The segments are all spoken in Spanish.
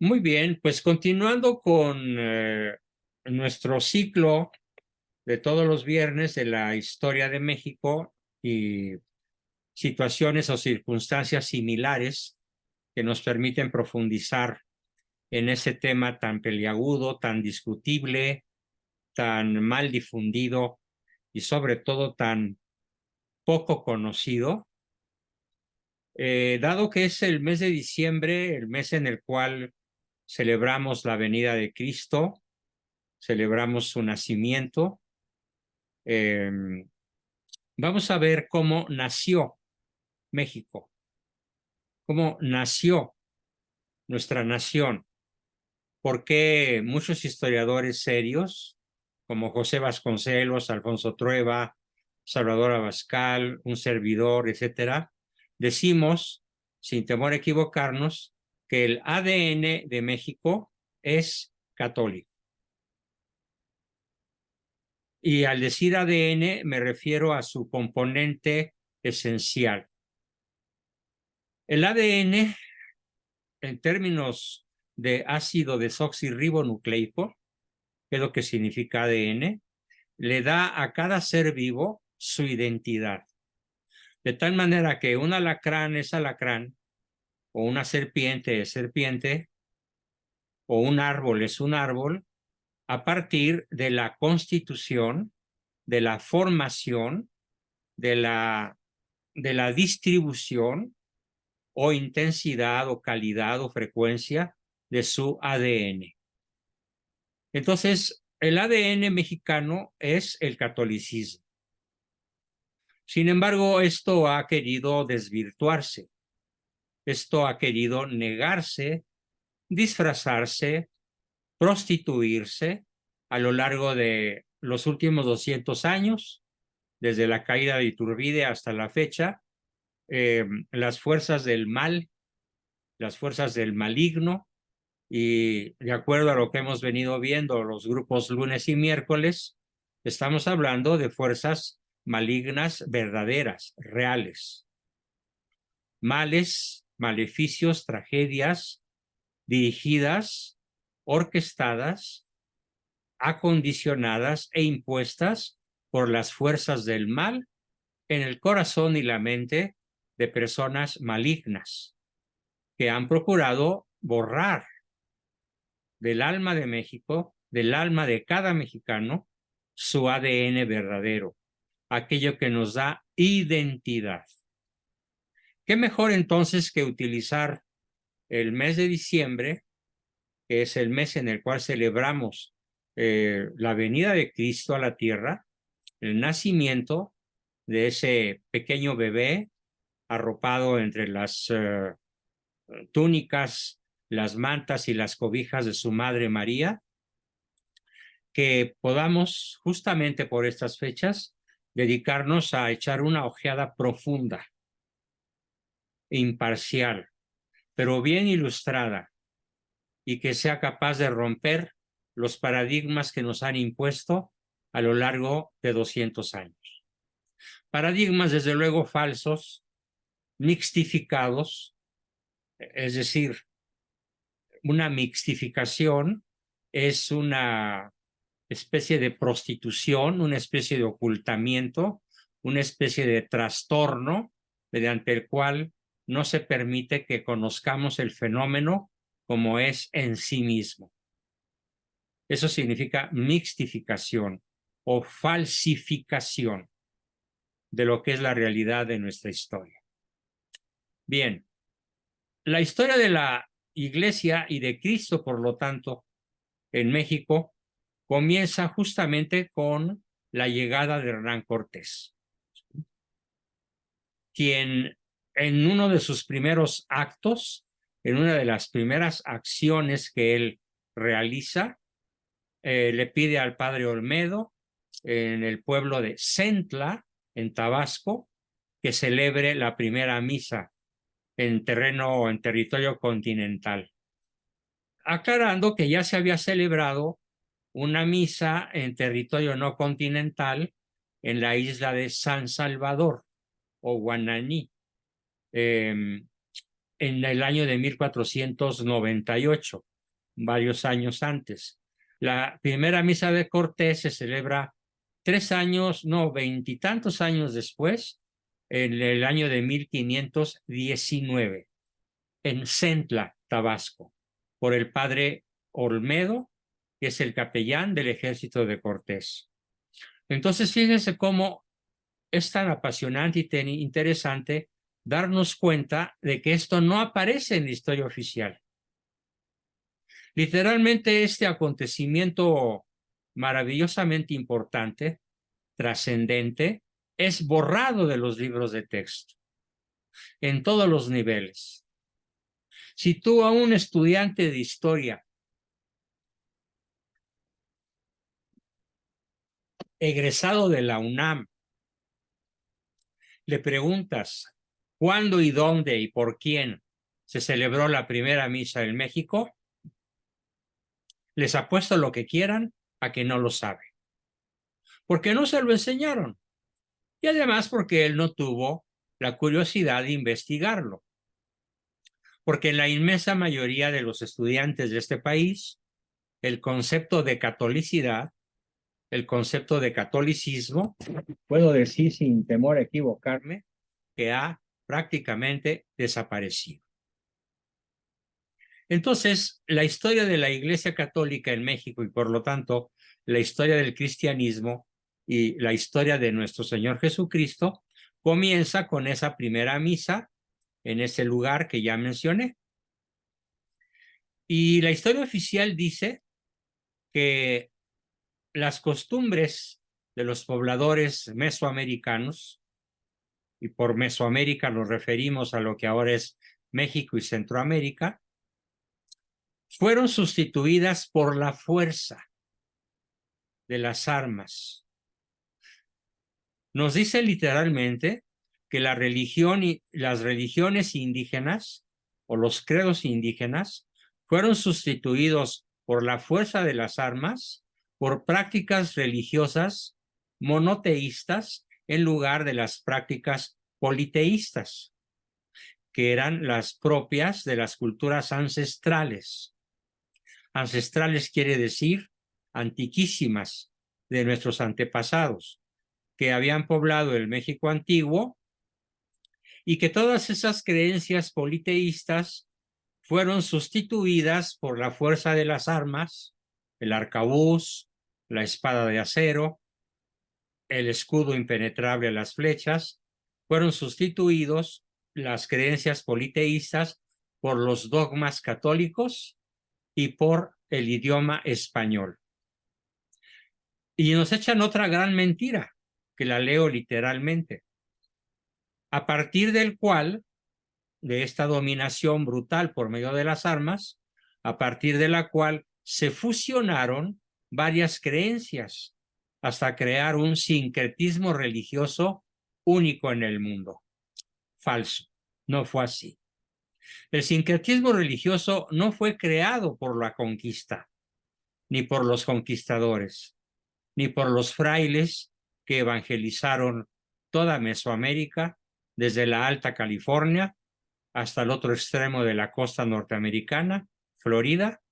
Muy bien, pues continuando con nuestro ciclo de todos los viernes de la historia de México y situaciones o circunstancias similares que nos permiten profundizar en ese tema tan peliagudo, tan discutible, tan mal difundido y sobre todo tan poco conocido. Dado que es el mes de diciembre, el mes en el cual celebramos la venida de Cristo, celebramos su nacimiento. Eh, Vamos a ver cómo nació México, cómo nació nuestra nación, por qué muchos historiadores serios, como José Vasconcelos, Alfonso Trueba, Salvador Abascal, un servidor, etcétera, decimos, sin temor a equivocarnos, que el ADN de México es católico. Y al decir ADN me refiero a su componente esencial. El ADN, en términos de ácido desoxirribonucleico, que es lo que significa ADN, le da a cada ser vivo su identidad. De tal manera que un alacrán es alacrán, o una serpiente es serpiente, o un árbol es un árbol, a partir de la constitución, de la formación, de la distribución o intensidad o calidad o frecuencia de su ADN. Entonces, el ADN mexicano es el catolicismo. Sin embargo, esto ha querido desvirtuarse, esto ha querido negarse, disfrazarse, prostituirse a lo largo de los últimos 200 años, desde la caída de Iturbide hasta la fecha. Las fuerzas del mal, las fuerzas del maligno, y de acuerdo a lo que hemos venido viendo los grupos lunes y miércoles, estamos hablando de fuerzas malignas verdaderas, reales. Males, maleficios, tragedias dirigidas, orquestadas, acondicionadas e impuestas por las fuerzas del mal en el corazón y la mente de personas malignas que han procurado borrar del alma de México, del alma de cada mexicano, su ADN verdadero, aquello que nos da identidad. ¿Qué mejor entonces que utilizar el mes de diciembre, que es el mes en el cual celebramos la venida de Cristo a la tierra, el nacimiento de ese pequeño bebé arropado entre las túnicas, las mantas y las cobijas de su madre María, que podamos justamente por estas fechas dedicarnos a echar una ojeada profunda, imparcial, pero bien ilustrada, y que sea capaz de romper los paradigmas que nos han impuesto a lo largo de 200 años. Paradigmas, desde luego, falsos, mixtificados, es decir, una mixtificación es una especie de prostitución, una especie de ocultamiento, una especie de trastorno mediante el cual no se permite que conozcamos el fenómeno como es en sí mismo. Eso significa mixtificación o falsificación de lo que es la realidad de nuestra historia. Bien, la historia de la Iglesia y de Cristo, por lo tanto, en México, comienza justamente con la llegada de Hernán Cortés, quien en uno de sus primeros actos, en una de las primeras acciones que él realiza, le pide al padre Olmedo, en el pueblo de Centla, en Tabasco, que celebre la primera misa en terreno o en territorio continental, aclarando que ya se había celebrado una misa en territorio no continental en la isla de San Salvador o Guananí en el año de 1498. varios años antes. La primera misa de Cortés se celebra 3 años, no, 20 y tantos años después, en el año de 1519, en Centla, Tabasco, por el padre Olmedo, que es el capellán del ejército de Cortés. Entonces, fíjense cómo es tan apasionante y tan interesante darnos cuenta de que esto no aparece en la historia oficial. Literalmente, este acontecimiento maravillosamente importante, trascendente, es borrado de los libros de texto en todos los niveles. Si tú a un estudiante de historia egresado de la UNAM le preguntas cuándo y dónde y por quién se celebró la primera misa en México, les apuesto lo que quieran a que no lo sabe. Porque no se lo enseñaron. Y además porque él no tuvo la curiosidad de investigarlo. Porque la inmensa mayoría de los estudiantes de este país, el concepto de catolicidad, el concepto de catolicismo, puedo decir sin temor a equivocarme, que ha prácticamente desaparecido. Entonces, la historia de la Iglesia Católica en México y por lo tanto la historia del cristianismo y la historia de nuestro Señor Jesucristo comienza con esa primera misa en ese lugar que ya mencioné. Y la historia oficial dice que las costumbres de los pobladores mesoamericanos, y por Mesoamérica nos referimos a lo que ahora es México y Centroamérica, fueron sustituidas por la fuerza de las armas. Nos dice literalmente que la religión y las religiones indígenas o los credos indígenas fueron sustituidos por la fuerza de las armas por prácticas religiosas monoteístas en lugar de las prácticas politeístas, que eran las propias de las culturas ancestrales. Ancestrales quiere decir antiquísimas, de nuestros antepasados, que habían poblado el México antiguo y que todas esas creencias politeístas fueron sustituidas por la fuerza de las armas, el arcabuz, la espada de acero, el escudo impenetrable a las flechas, fueron sustituidos las creencias politeístas por los dogmas católicos y por el idioma español. Y nos echan otra gran mentira, que la leo literalmente, a partir del cual, de esta dominación brutal por medio de las armas, a partir de la cual se fusionaron varias creencias hasta crear un sincretismo religioso único en el mundo. Falso, no fue así. El sincretismo religioso no fue creado por la conquista, ni por los conquistadores, ni por los frailes que evangelizaron toda Mesoamérica, desde la Alta California hasta el otro extremo de la costa norteamericana, Florida,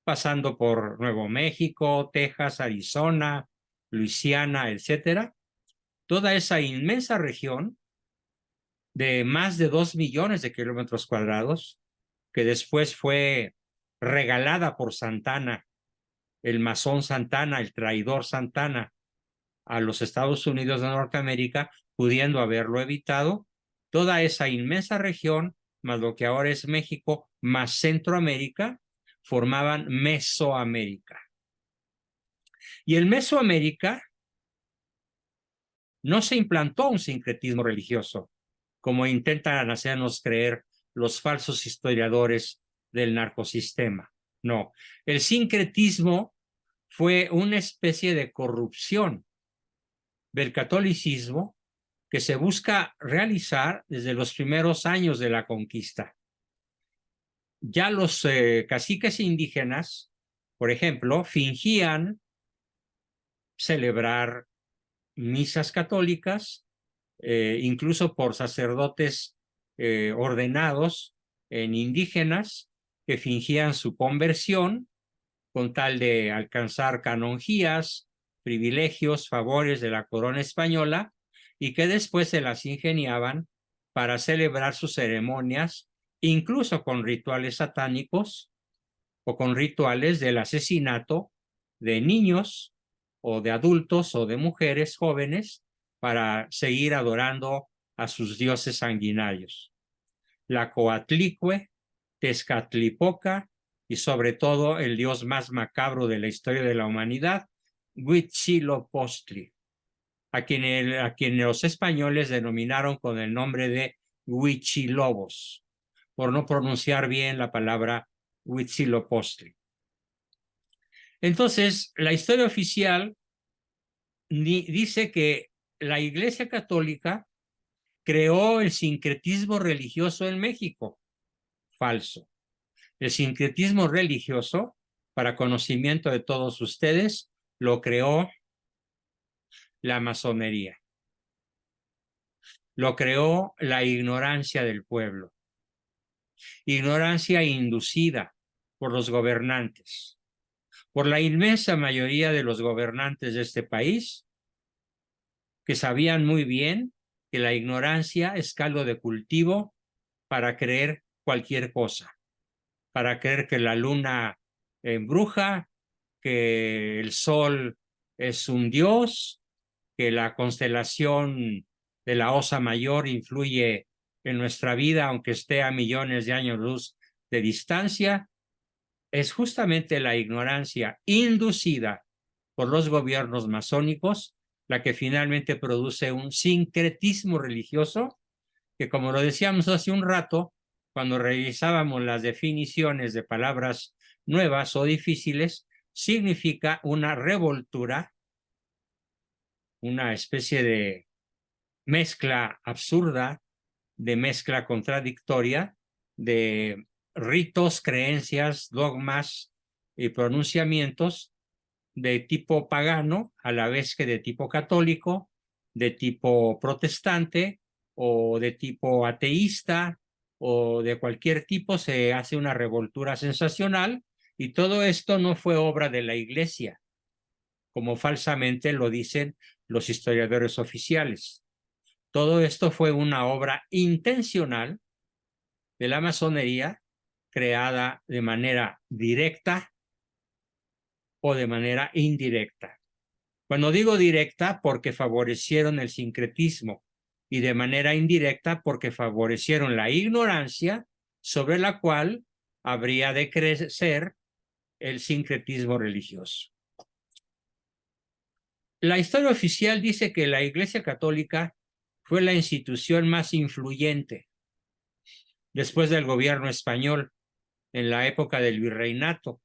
pasando por Nuevo México, Texas, Arizona, Luisiana, etcétera. Toda esa inmensa región de más de 2 millones de kilómetros cuadrados, que después fue regalada por Santana, el masón Santana, el traidor Santana, a los Estados Unidos de Norteamérica, pudiendo haberlo evitado. Toda esa inmensa región, más lo que ahora es México, más Centroamérica, formaban Mesoamérica. Y en Mesoamérica no se implantó un sincretismo religioso, como intentan hacernos creer los falsos historiadores del narcosistema. No, el sincretismo fue una especie de corrupción del catolicismo que se busca realizar desde los primeros años de la conquista. Ya los caciques indígenas, por ejemplo, fingían celebrar misas católicas, incluso por sacerdotes ordenados en indígenas que fingían su conversión con tal de alcanzar canonjías, privilegios, favores de la corona española, y que después se las ingeniaban para celebrar sus ceremonias, incluso con rituales satánicos o con rituales del asesinato de niños o de adultos o de mujeres jóvenes para seguir adorando a sus dioses sanguinarios. La Coatlicue, Tezcatlipoca y sobre todo el dios más macabro de la historia de la humanidad, Huitzilopochtli, a quien los españoles denominaron con el nombre de Huichilobos, por no pronunciar bien la palabra Huitzilopochtli. Entonces, la historia oficial dice que la Iglesia Católica creó el sincretismo religioso en México. Falso. El sincretismo religioso, para conocimiento de todos ustedes, lo creó la masonería. Lo creó la ignorancia del pueblo. Ignorancia inducida por los gobernantes. Por la inmensa mayoría de los gobernantes de este país, que sabían muy bien que la ignorancia es caldo de cultivo para creer cualquier cosa, para creer que la luna embruja, que el sol es un dios, que la constelación de la Osa Mayor influye en nuestra vida, aunque esté a millones de años luz de distancia. Es justamente la ignorancia inducida por los gobiernos masónicos la que finalmente produce un sincretismo religioso que, como lo decíamos hace un rato, cuando revisábamos las definiciones de palabras nuevas o difíciles, significa una revoltura, una especie de mezcla absurda, de mezcla contradictoria, de ritos, creencias, dogmas y pronunciamientos de tipo pagano, a la vez que de tipo católico, de tipo protestante o de tipo ateísta o de cualquier tipo. Se hace una revoltura sensacional y todo esto no fue obra de la Iglesia, como falsamente lo dicen los historiadores oficiales. Todo esto fue una obra intencional de la masonería, creada de manera directa o de manera indirecta. Cuando digo directa, porque favorecieron el sincretismo, y de manera indirecta porque favorecieron la ignorancia sobre la cual habría de crecer el sincretismo religioso. La historia oficial dice que la Iglesia Católica fue la institución más influyente después del gobierno español en la época del virreinato,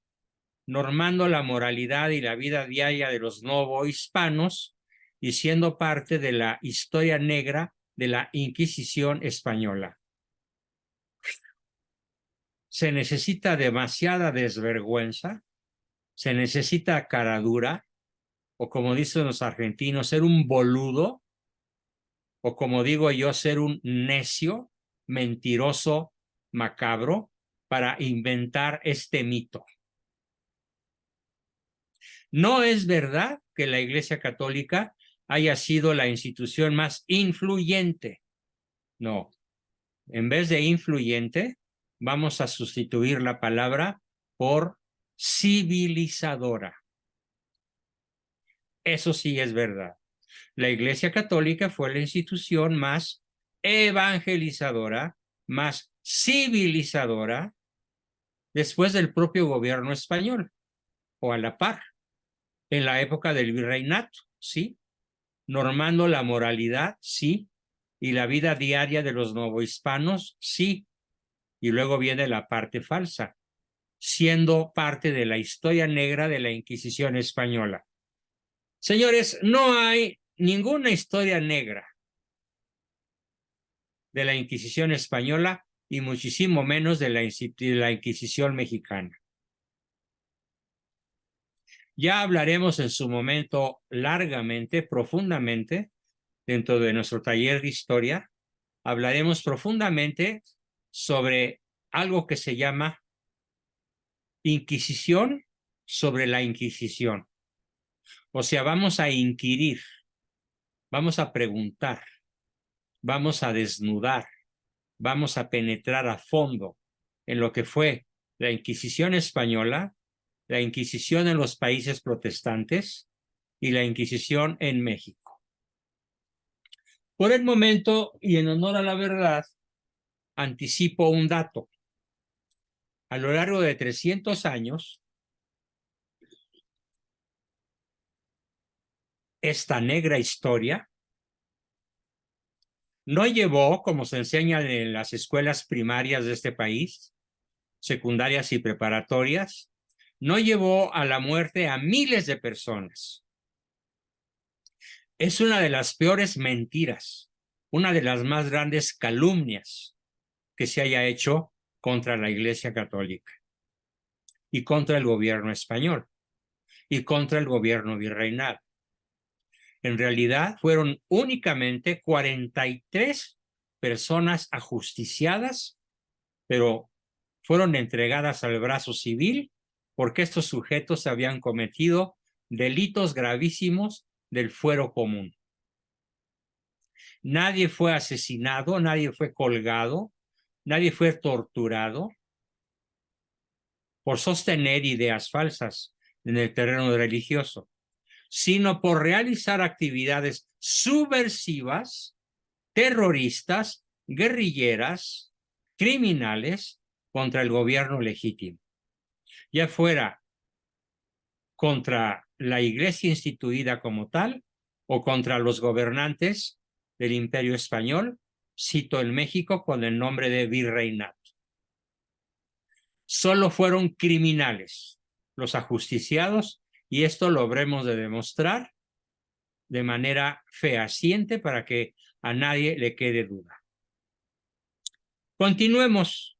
normando la moralidad y la vida diaria de los novohispanos y siendo parte de la historia negra de la Inquisición española. Se necesita demasiada desvergüenza, se necesita caradura, o como dicen los argentinos, ser un boludo, o como digo yo, ser un necio, mentiroso, macabro, para inventar este mito. No es verdad que la Iglesia Católica haya sido la institución más influyente. No. En vez de influyente, vamos a sustituir la palabra por civilizadora. Eso sí es verdad. La Iglesia Católica fue la institución más evangelizadora, más civilizadora, después del propio gobierno español, o a la par, en la época del virreinato, sí, normando la moralidad, sí, y la vida diaria de los novohispanos, sí, y luego viene la parte falsa, siendo parte de la historia negra de la Inquisición española. Señores, no hay ninguna historia negra de la Inquisición española y muchísimo menos de la Inquisición mexicana. Ya hablaremos en su momento largamente, profundamente, dentro de nuestro taller de historia, hablaremos profundamente sobre algo que se llama Inquisición sobre la Inquisición. O sea, vamos a inquirir, vamos a preguntar, vamos a desnudar, vamos a penetrar a fondo en lo que fue la Inquisición española, la Inquisición en los países protestantes y la Inquisición en México. Por el momento, y en honor a la verdad, anticipo un dato. A lo largo de 300 años, esta negra historia no llevó, como se enseña en las escuelas primarias de este país, secundarias y preparatorias, no llevó a la muerte a miles de personas. Es una de las peores mentiras, una de las más grandes calumnias que se haya hecho contra la Iglesia Católica y contra el gobierno español y contra el gobierno virreinal. En realidad fueron únicamente 43 personas ajusticiadas, pero fueron entregadas al brazo civil porque estos sujetos habían cometido delitos gravísimos del fuero común. Nadie fue asesinado, nadie fue colgado, nadie fue torturado por sostener ideas falsas en el terreno religioso, sino por realizar actividades subversivas, terroristas, guerrilleras, criminales contra el gobierno legítimo, ya fuera contra la iglesia instituida como tal o contra los gobernantes del Imperio Español, cito en México con el nombre de virreinato. Solo fueron criminales los ajusticiados y esto lo habremos de demostrar de manera fehaciente para que a nadie le quede duda. Continuemos.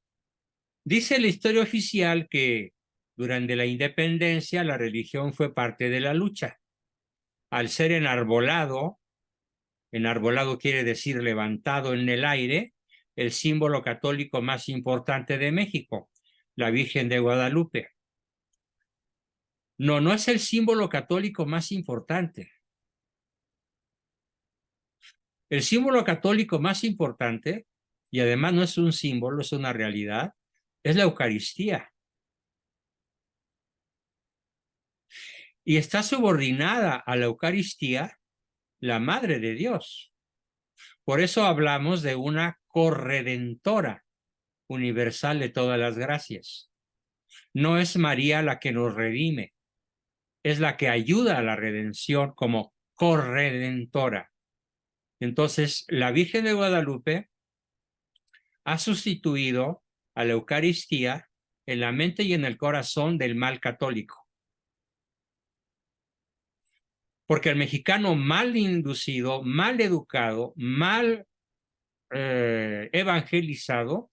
Dice la historia oficial que durante la independencia la religión fue parte de la lucha. Al ser enarbolado quiere decir levantado en el aire, el símbolo católico más importante de México, la Virgen de Guadalupe. No, no es el símbolo católico más importante. El símbolo católico más importante, y además no es un símbolo, es una realidad, es la Eucaristía. Y está subordinada a la Eucaristía la Madre de Dios. Por eso hablamos de una corredentora universal de todas las gracias. No es María la que nos redime, es la que ayuda a la redención como corredentora. Entonces, la Virgen de Guadalupe ha sustituido a la Eucaristía en la mente y en el corazón del mal católico. Porque el mexicano mal inducido, mal educado, mal evangelizado,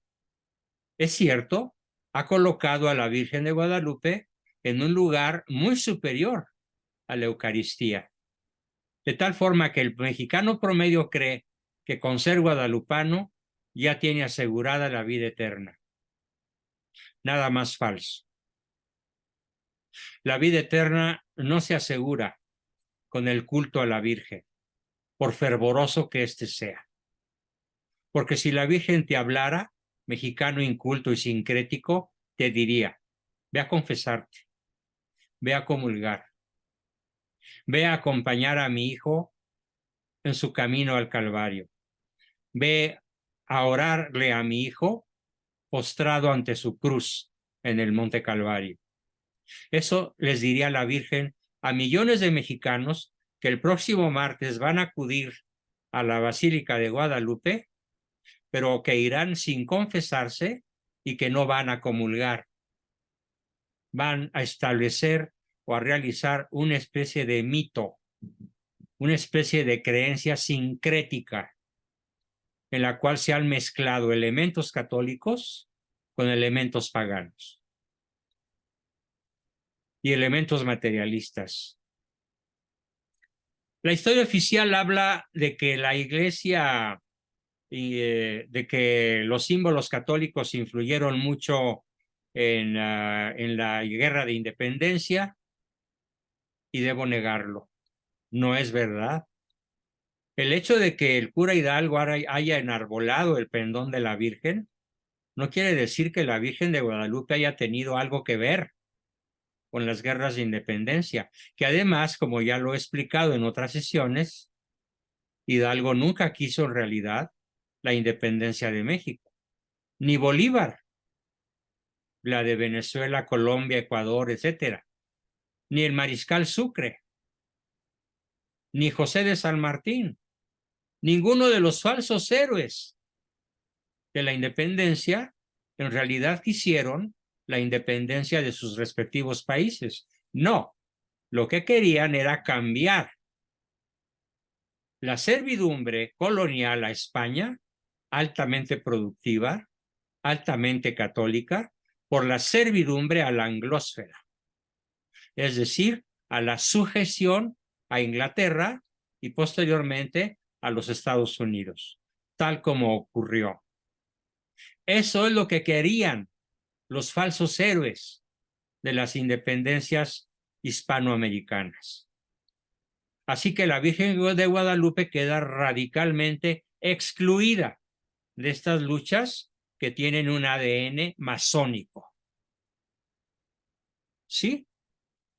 es cierto, ha colocado a la Virgen de Guadalupe en un lugar muy superior a la Eucaristía. De tal forma que el mexicano promedio cree que con ser guadalupano ya tiene asegurada la vida eterna. Nada más falso. La vida eterna no se asegura con el culto a la Virgen, por fervoroso que éste sea. Porque si la Virgen te hablara, mexicano inculto y sincrético, te diría, ve a confesarte, ve a comulgar, ve a acompañar a mi hijo en su camino al Calvario, ve a orarle a mi hijo postrado ante su cruz en el Monte Calvario. Eso les diría la Virgen a millones de mexicanos que el próximo martes van a acudir a la Basílica de Guadalupe, pero que irán sin confesarse y que no van a comulgar. Van a establecer o a realizar una especie de mito, una especie de creencia sincrética, en la cual se han mezclado elementos católicos con elementos paganos y elementos materialistas. La historia oficial habla de que la Iglesia y de que los símbolos católicos influyeron mucho en la guerra de independencia y debo negarlo. No es verdad. El hecho de que el cura Hidalgo haya enarbolado el pendón de la Virgen no quiere decir que la Virgen de Guadalupe haya tenido algo que ver con las guerras de independencia, que además, como ya lo he explicado en otras sesiones, Hidalgo nunca quiso en realidad la independencia de México, ni Bolívar, la de Venezuela, Colombia, Ecuador, etcétera, ni el mariscal Sucre, ni José de San Martín, ninguno de los falsos héroes de la independencia en realidad quisieron la independencia de sus respectivos países. No, lo que querían era cambiar la servidumbre colonial a España, altamente productiva, altamente católica, por la servidumbre a la anglósfera, es decir, a la sujeción a Inglaterra y posteriormente a los Estados Unidos, tal como ocurrió. Eso es lo que querían los falsos héroes de las independencias hispanoamericanas. Así que la Virgen de Guadalupe queda radicalmente excluida de estas luchas que tienen un ADN masónico. Sí,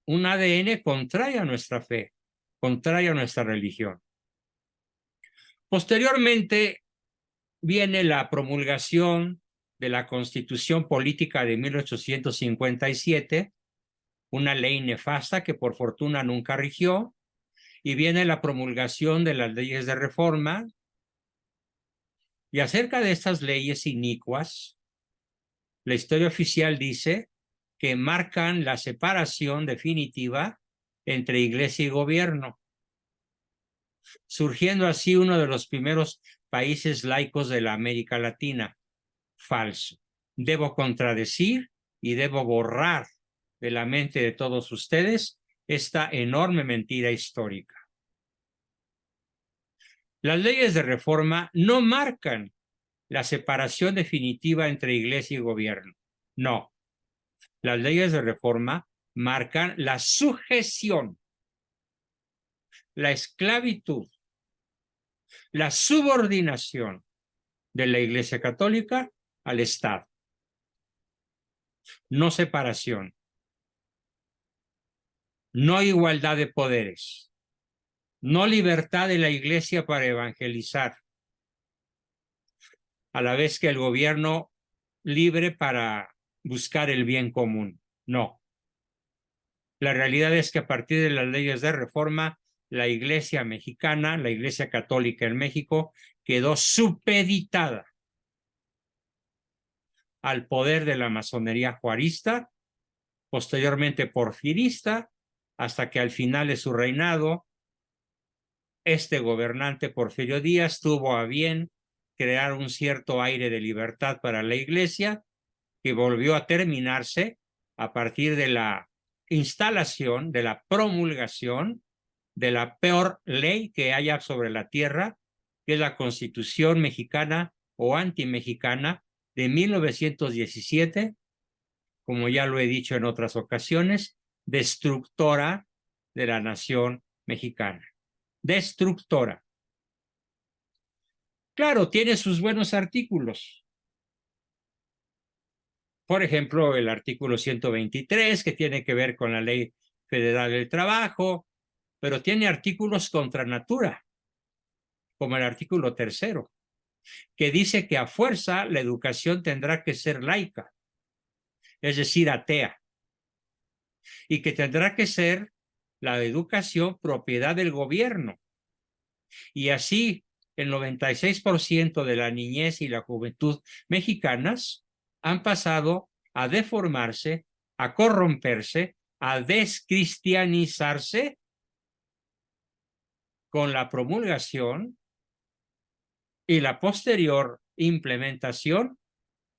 un ADN contrario a nuestra fe, contrario a nuestra religión. Posteriormente viene la promulgación de la Constitución Política de 1857, una ley nefasta que por fortuna nunca rigió, y viene la promulgación de las leyes de reforma. Y acerca de estas leyes inicuas, la historia oficial dice que marcan la separación definitiva entre iglesia y gobierno, surgiendo así uno de los primeros países laicos de la América Latina. Falso. Debo contradecir y debo borrar de la mente de todos ustedes esta enorme mentira histórica. Las leyes de reforma no marcan la separación definitiva entre iglesia y gobierno. No. Las leyes de reforma marcan la sujeción, la esclavitud, la subordinación de la Iglesia Católica al Estado. No separación. No igualdad de poderes. No libertad de la Iglesia para evangelizar, a la vez que el gobierno libre para buscar el bien común. No. La realidad es que a partir de las leyes de reforma, la Iglesia mexicana, la Iglesia Católica en México, quedó supeditada al poder de la masonería juarista, posteriormente porfirista, hasta que al final de su reinado, este gobernante Porfirio Díaz tuvo a bien crear un cierto aire de libertad para la Iglesia, que volvió a terminarse a partir de la instalación, de la promulgación de la peor ley que haya sobre la tierra, que es la Constitución mexicana o antimexicana de 1917, como ya lo he dicho en otras ocasiones, destructora de la nación mexicana. Destructora. Claro, tiene sus buenos artículos. Por ejemplo, el artículo 123, que tiene que ver con la Ley Federal del Trabajo, pero tiene artículos contra natura, como el artículo 3, que dice que a fuerza la educación tendrá que ser laica, es decir, atea, y que tendrá que ser la educación propiedad del gobierno. Y así, el 96% de la niñez y la juventud mexicanas han pasado a deformarse, a corromperse, a descristianizarse con la promulgación y la posterior implementación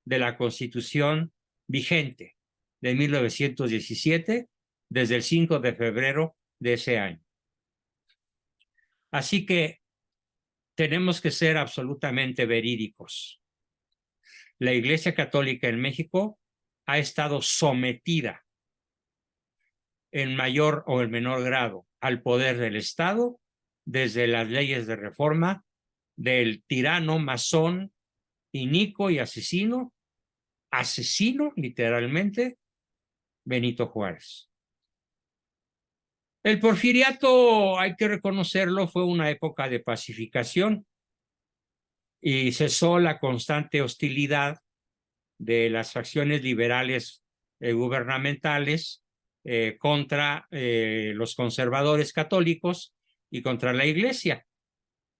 de la Constitución vigente de 1917 desde el 5 de febrero de ese año. Así que tenemos que ser absolutamente verídicos. La Iglesia Católica en México ha estado sometida en mayor o en menor grado al poder del Estado desde las leyes de reforma del tirano, masón, inicuo y asesino literalmente, Benito Juárez. El porfiriato, hay que reconocerlo, fue una época de pacificación y cesó la constante hostilidad de las facciones liberales gubernamentales contra los conservadores católicos y contra la Iglesia.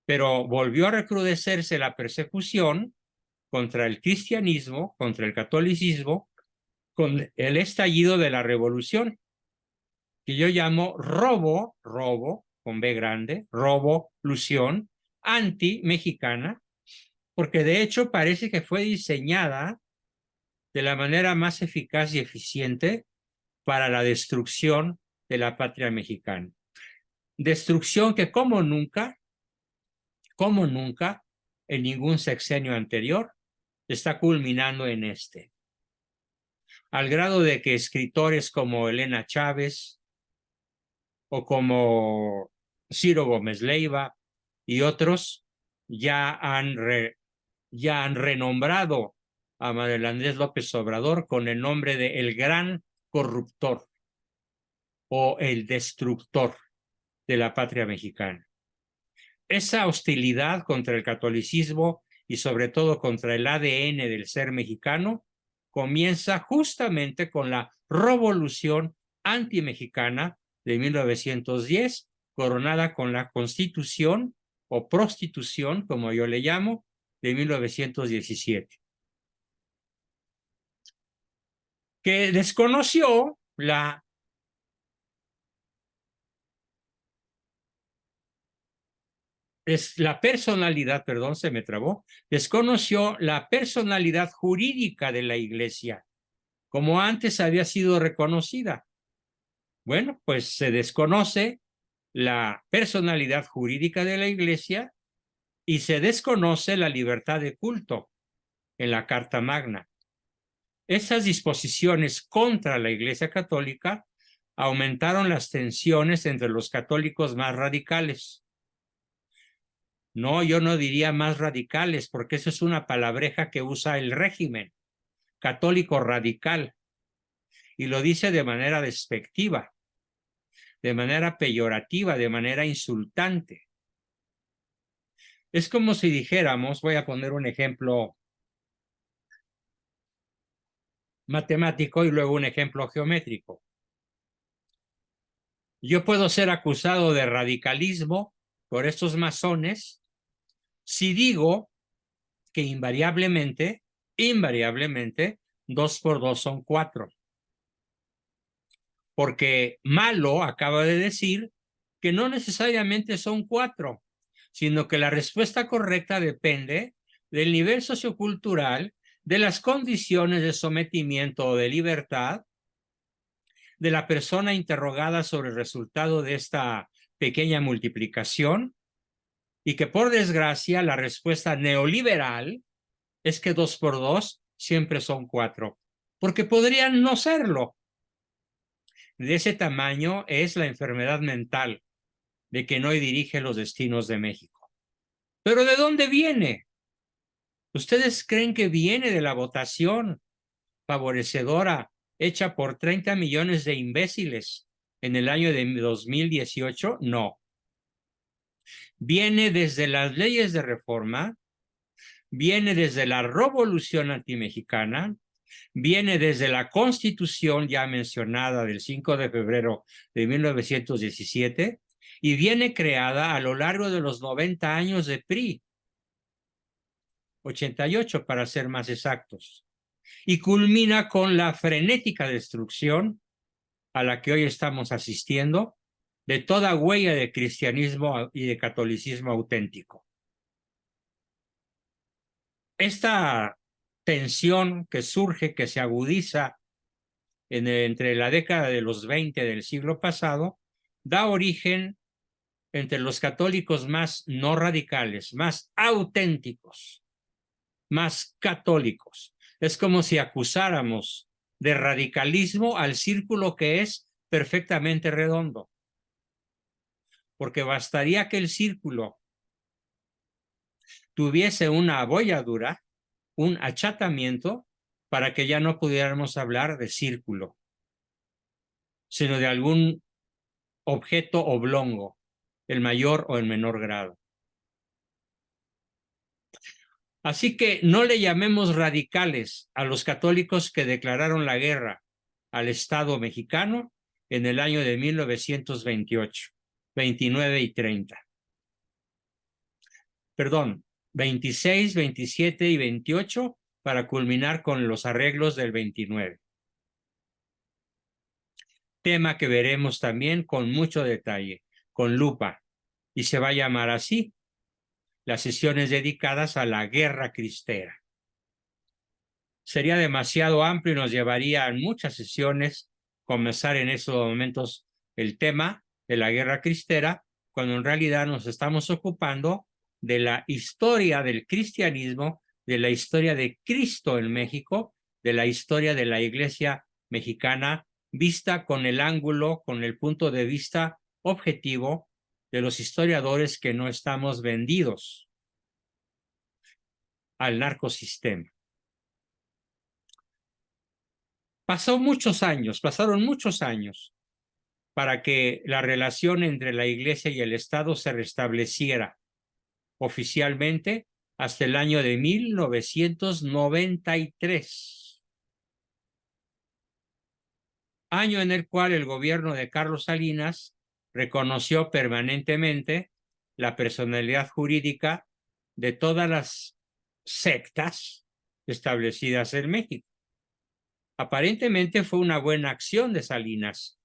Pero volvió a recrudecerse la persecución contra el cristianismo, contra el catolicismo, con el estallido de la Revolución, que yo llamo robo, con B grande, revolución anti-mexicana, porque de hecho parece que fue diseñada de la manera más eficaz y eficiente para la destrucción de la patria mexicana. Destrucción que como nunca, en ningún sexenio anterior, está culminando en este. Al grado de que escritores como Elena Chávez o como Ciro Gómez Leiva y otros ya han renombrado a Manuel Andrés López Obrador con el nombre de el gran corruptor o el destructor de la patria mexicana. Esa hostilidad contra el catolicismo y sobre todo contra el ADN del ser mexicano comienza justamente con la revolución antimexicana de 1910, coronada con la Constitución o prostitución, como yo le llamo, de 1917, que desconoció la personalidad, perdón, se me trabó, desconoció la personalidad jurídica de la Iglesia, como antes había sido reconocida. Bueno, pues se desconoce la personalidad jurídica de la Iglesia y se desconoce la libertad de culto en la Carta Magna. Esas disposiciones contra la Iglesia Católica aumentaron las tensiones entre los católicos más radicales. No, yo no diría más radicales, porque eso es una palabreja que usa el régimen católico radical y lo dice de manera despectiva, de manera peyorativa, de manera insultante. Es como si dijéramos, voy a poner un ejemplo matemático y luego un ejemplo geométrico. Yo puedo ser acusado de radicalismo por estos masones si digo que invariablemente, 2 por 2 son 4. Porque Malo acaba de decir que no necesariamente son 4, sino que la respuesta correcta depende del nivel sociocultural, de las condiciones de sometimiento o de libertad, de la persona interrogada sobre el resultado de esta pequeña multiplicación, y que por desgracia la respuesta neoliberal es que 2 por 2 siempre son 4, porque podrían no serlo. De ese tamaño es la enfermedad mental de quien hoy dirige los destinos de México. ¿Pero de dónde viene? ¿Ustedes creen que viene de la votación favorecedora hecha por 30 millones de imbéciles en el año de 2018? No. Viene desde las leyes de reforma, viene desde la revolución antimexicana, viene desde la Constitución ya mencionada del 5 de febrero de 1917 y viene creada a lo largo de los 90 años de PRI, 88 para ser más exactos, y culmina con la frenética destrucción a la que hoy estamos asistiendo de toda huella de cristianismo y de catolicismo auténtico. Esta tensión que surge, que se agudiza entre la década de los 20 del siglo pasado, da origen entre los católicos más no radicales, más auténticos, más católicos. Es como si acusáramos de radicalismo al círculo que es perfectamente redondo. Porque bastaría que el círculo tuviese una abolladura, un achatamiento, para que ya no pudiéramos hablar de círculo, sino de algún objeto oblongo, el mayor o el menor grado. Así que no le llamemos radicales a los católicos que declararon la guerra al Estado mexicano en el año de 1928, 29 y 30. Perdón, 26, 27 y 28 para culminar con los arreglos del 29. Tema que veremos también con mucho detalle, con lupa, y se va a llamar así: las sesiones dedicadas a la guerra cristera. Sería demasiado amplio y nos llevaría a muchas sesiones comenzar en estos momentos el tema de la guerra cristera, cuando en realidad nos estamos ocupando de la historia del cristianismo, de la historia de Cristo en México, de la historia de la Iglesia mexicana, vista con el ángulo, con el punto de vista objetivo de los historiadores que no estamos vendidos al narcosistema. Pasaron muchos años para que la relación entre la Iglesia y el Estado se restableciera oficialmente hasta el año de 1993, año en el cual el gobierno de Carlos Salinas reconoció permanentemente la personalidad jurídica de todas las sectas establecidas en México. Aparentemente fue una buena acción de Salinas,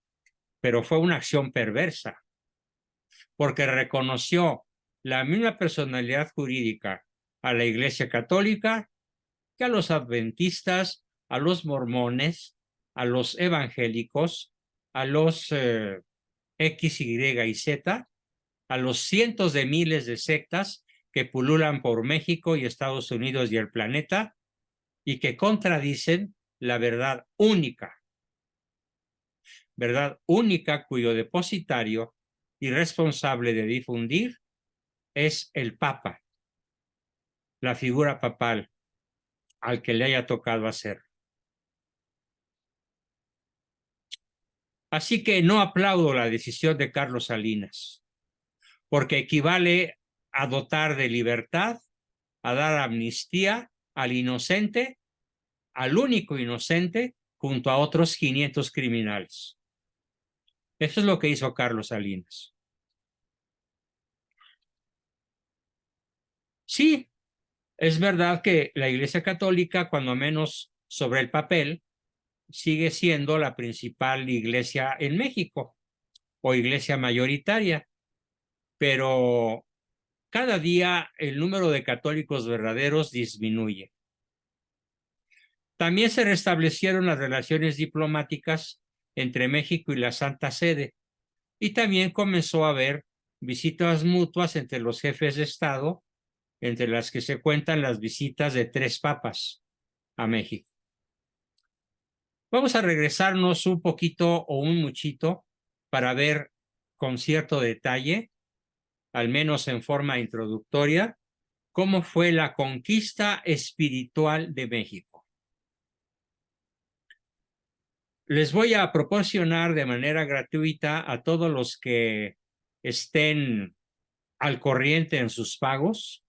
pero fue una acción perversa, porque reconoció la misma personalidad jurídica a la Iglesia Católica que a los adventistas, a los mormones, a los evangélicos, a los X, Y y Z, a los cientos de miles de sectas que pululan por México y Estados Unidos y el planeta y que contradicen la verdad única cuyo depositario y responsable de difundir es el Papa, la figura papal al que le haya tocado hacer. Así que no aplaudo la decisión de Carlos Salinas, porque equivale a dotar de libertad, a dar amnistía al inocente, al único inocente, junto a otros 500 criminales. Eso es lo que hizo Carlos Salinas. Sí, es verdad que la Iglesia Católica, cuando menos sobre el papel, sigue siendo la principal iglesia en México o iglesia mayoritaria, pero cada día el número de católicos verdaderos disminuye. También se restablecieron las relaciones diplomáticas entre México y la Santa Sede, y también comenzó a haber visitas mutuas entre los jefes de Estado, entre las que se cuentan las visitas de 3 papas a México. Vamos a regresarnos un poquito o un muchito para ver con cierto detalle, al menos en forma introductoria, cómo fue la conquista espiritual de México. Les voy a proporcionar de manera gratuita a todos los que estén al corriente en sus pagos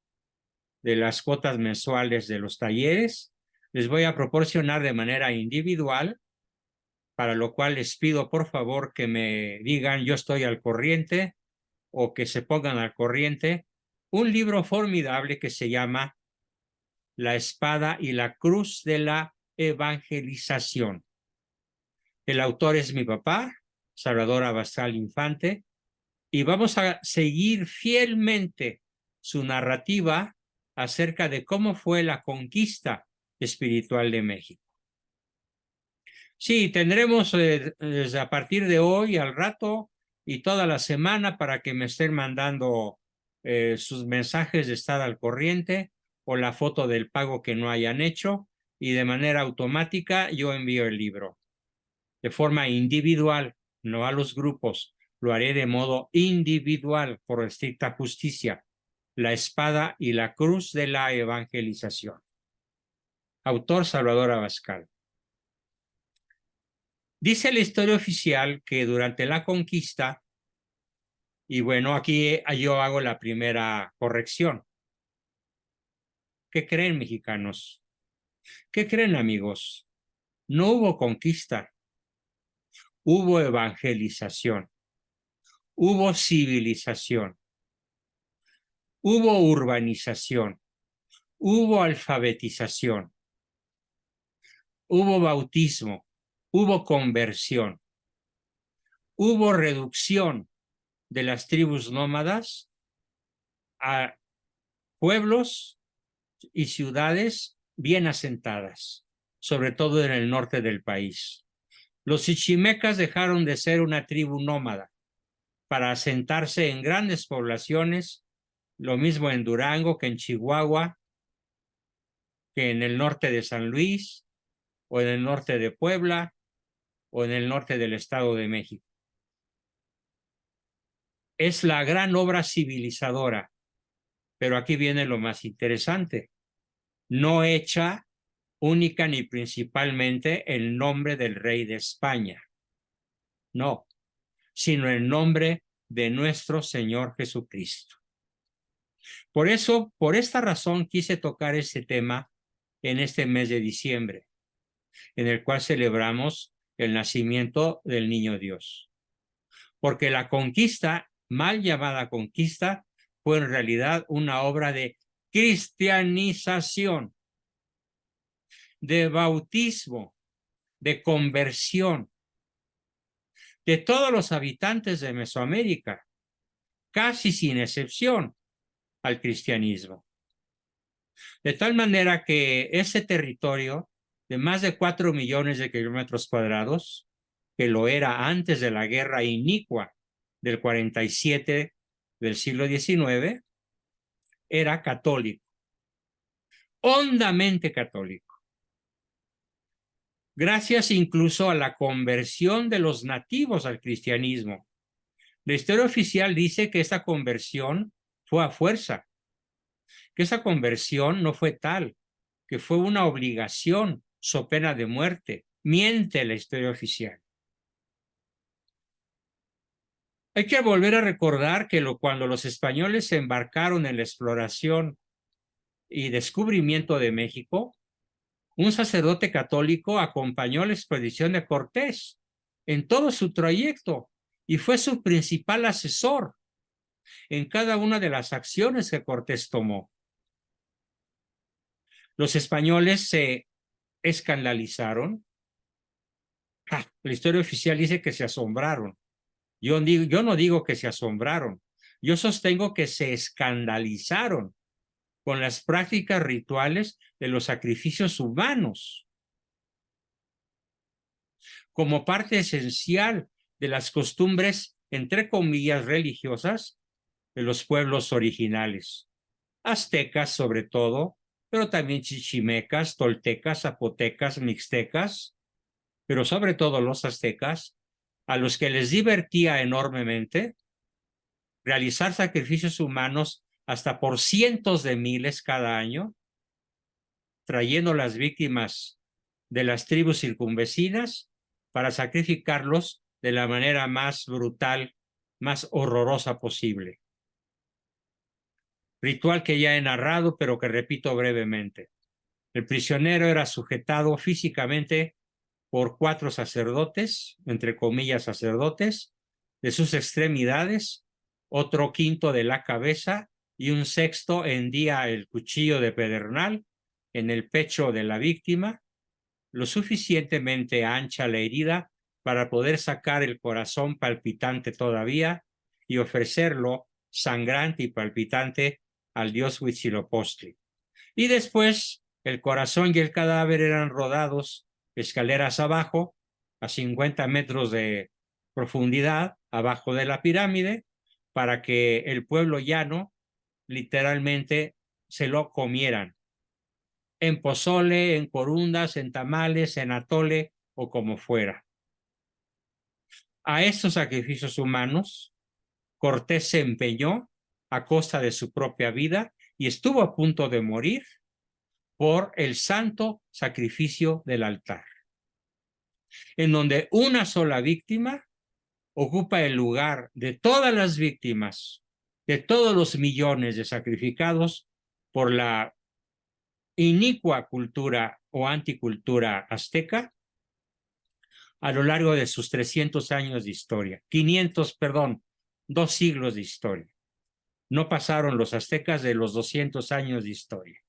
de las cuotas mensuales de los talleres, les voy a proporcionar de manera individual, para lo cual les pido por favor que me digan yo estoy al corriente o que se pongan al corriente, un libro formidable que se llama La espada y la cruz de la evangelización. El autor es mi papá, Salvador Abascal Infante, y vamos a seguir fielmente su narrativa acerca de cómo fue la conquista espiritual de México. Sí, tendremos desde a partir de hoy al rato y toda la semana para que me estén mandando sus mensajes de estar al corriente o la foto del pago que no hayan hecho y de manera automática yo envío el libro. De forma individual, no a los grupos. Lo haré de modo individual por estricta justicia. La espada y la cruz de la evangelización. Autor Salvador Abascal. Dice la historia oficial que durante la conquista, y bueno, aquí yo hago la primera corrección. ¿Qué creen, mexicanos? ¿Qué creen, amigos? No hubo conquista, hubo evangelización, hubo civilización, hubo urbanización, hubo alfabetización, hubo bautismo, hubo conversión, hubo reducción de las tribus nómadas a pueblos y ciudades bien asentadas, sobre todo en el norte del país. Los chichimecas dejaron de ser una tribu nómada para asentarse en grandes poblaciones, lo mismo en Durango que en Chihuahua, que en el norte de San Luis, o en el norte de Puebla, o en el norte del Estado de México. Es la gran obra civilizadora, pero aquí viene lo más interesante. No hecha única ni principalmente el nombre del rey de España, no, sino el nombre de nuestro Señor Jesucristo. Por eso, por esta razón, quise tocar este tema en este mes de diciembre, en el cual celebramos el nacimiento del Niño Dios. Porque la conquista, mal llamada conquista, fue en realidad una obra de cristianización, de bautismo, de conversión de todos los habitantes de Mesoamérica, casi sin excepción, al cristianismo. De tal manera que ese territorio de más de 4 millones de kilómetros cuadrados, que lo era antes de la guerra inicua del 47 del siglo XIX, era católico, hondamente católico. Gracias incluso a la conversión de los nativos al cristianismo. La historia oficial dice que esta conversión fue a fuerza, que esa conversión no fue tal, que fue una obligación so pena de muerte. Miente la historia oficial. Hay que volver a recordar que cuando los españoles se embarcaron en la exploración y descubrimiento de México, un sacerdote católico acompañó la expedición de Cortés en todo su trayecto y fue su principal asesor en cada una de las acciones que Cortés tomó. Los españoles se escandalizaron. La historia oficial dice que se asombraron. Yo no digo que se asombraron. Yo sostengo que se escandalizaron con las prácticas rituales de los sacrificios humanos como parte esencial de las costumbres, entre comillas, religiosas de los pueblos originales, aztecas sobre todo, pero también chichimecas, toltecas, zapotecas, mixtecas, pero sobre todo los aztecas, a los que les divertía enormemente realizar sacrificios humanos hasta por cientos de miles cada año, trayendo las víctimas de las tribus circunvecinas para sacrificarlos de la manera más brutal, más horrorosa posible. Ritual que ya he narrado, pero que repito brevemente. El prisionero era sujetado físicamente por 4 sacerdotes, entre comillas sacerdotes, de sus extremidades, otro quinto de la cabeza y un sexto hendía el cuchillo de pedernal en el pecho de la víctima, lo suficientemente ancha la herida para poder sacar el corazón palpitante todavía y ofrecerlo sangrante y palpitante al dios Huitzilopochtli. Y después el corazón y el cadáver eran rodados escaleras abajo, a 50 metros de profundidad, abajo de la pirámide, para que el pueblo llano literalmente se lo comieran. en pozole, en corundas, en tamales, en atole o como fuera. A estos sacrificios humanos, Cortés se empeñó a costa de su propia vida y estuvo a punto de morir por el santo sacrificio del altar, en donde una sola víctima ocupa el lugar de todas las víctimas, de todos los millones de sacrificados por la inicua cultura o anticultura azteca a lo largo de sus 300 años de historia, 2 siglos de historia. No pasaron los aztecas de los 200 años de historia.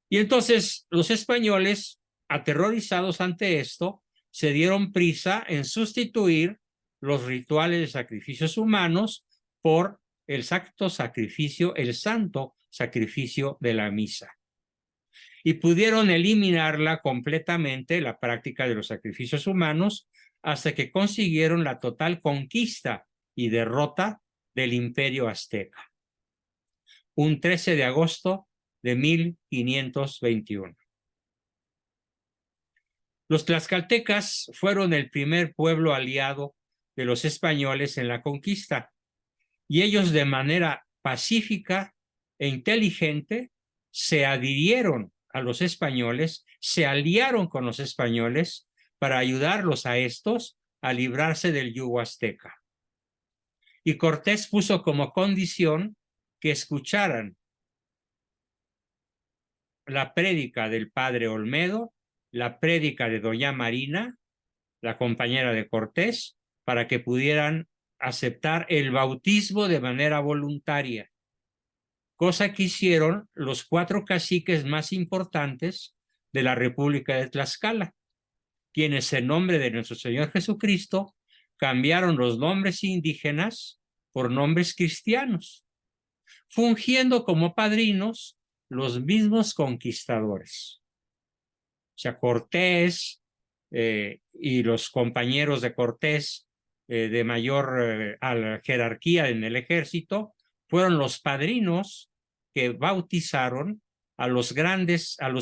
Y entonces los españoles, aterrorizados ante esto, se dieron prisa en sustituir los rituales de sacrificios humanos por el santo sacrificio de la misa. Y pudieron eliminarla completamente, la práctica de los sacrificios humanos, hasta que consiguieron la total conquista y derrota del imperio azteca. Un 13 de agosto de 1521. Los tlaxcaltecas fueron el primer pueblo aliado de los españoles en la conquista, y ellos de manera pacífica e inteligente se adhirieron a los españoles, se aliaron con los españoles para ayudarlos a estos a librarse del yugo azteca. Y Cortés puso como condición que escucharan la prédica del padre Olmedo, la prédica de doña Marina, la compañera de Cortés, para que pudieran aceptar el bautismo de manera voluntaria, cosa que hicieron los 4 caciques más importantes de la República de Tlaxcala, quienes en nombre de nuestro Señor Jesucristo cambiaron los nombres indígenas por nombres cristianos, fungiendo como padrinos los mismos conquistadores. O sea, Cortés y los compañeros de Cortés de mayor jerarquía en el ejército fueron los padrinos que bautizaron a los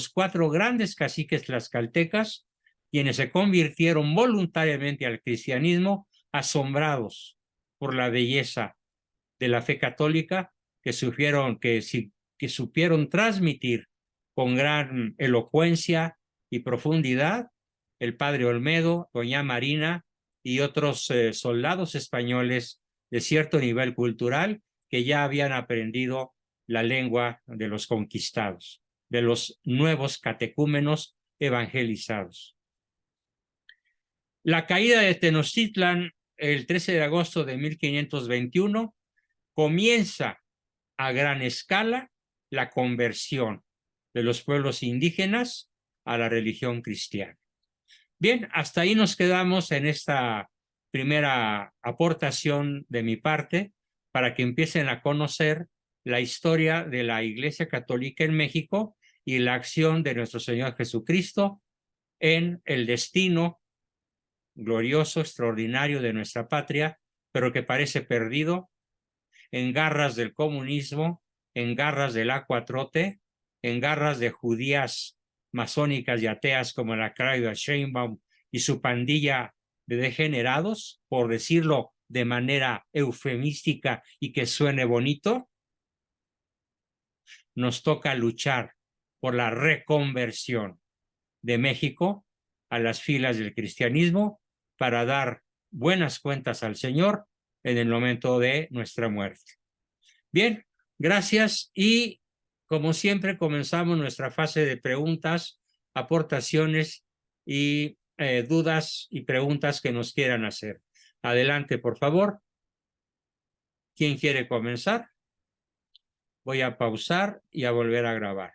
4 grandes caciques tlaxcaltecas, quienes se convirtieron voluntariamente al cristianismo, asombrados por la belleza de la fe católica que supieron transmitir con gran elocuencia y profundidad el padre Olmedo, doña Marina y otros soldados españoles de cierto nivel cultural que ya habían aprendido la lengua de los conquistados, de los nuevos catecúmenos evangelizados. La caída de Tenochtitlan el 13 de agosto de 1521 comienza a gran escala la conversión de los pueblos indígenas a la religión cristiana. Bien, hasta ahí nos quedamos en esta primera aportación de mi parte para que empiecen a conocer la historia de la Iglesia Católica en México y la acción de nuestro Señor Jesucristo en el destino glorioso, extraordinario de nuestra patria, pero que parece perdido en garras del comunismo, en garras del A4T, en garras de judías masónicas y ateas como la Claudia Sheinbaum y su pandilla de degenerados, por decirlo de manera eufemística y que suene bonito. Nos toca luchar por la reconversión de México a las filas del cristianismo para dar buenas cuentas al Señor en el momento de nuestra muerte. Bien, gracias y como siempre comenzamos nuestra fase de preguntas, aportaciones y dudas y preguntas que nos quieran hacer. Adelante, por favor. ¿Quién quiere comenzar? Voy a pausar y a volver a grabar.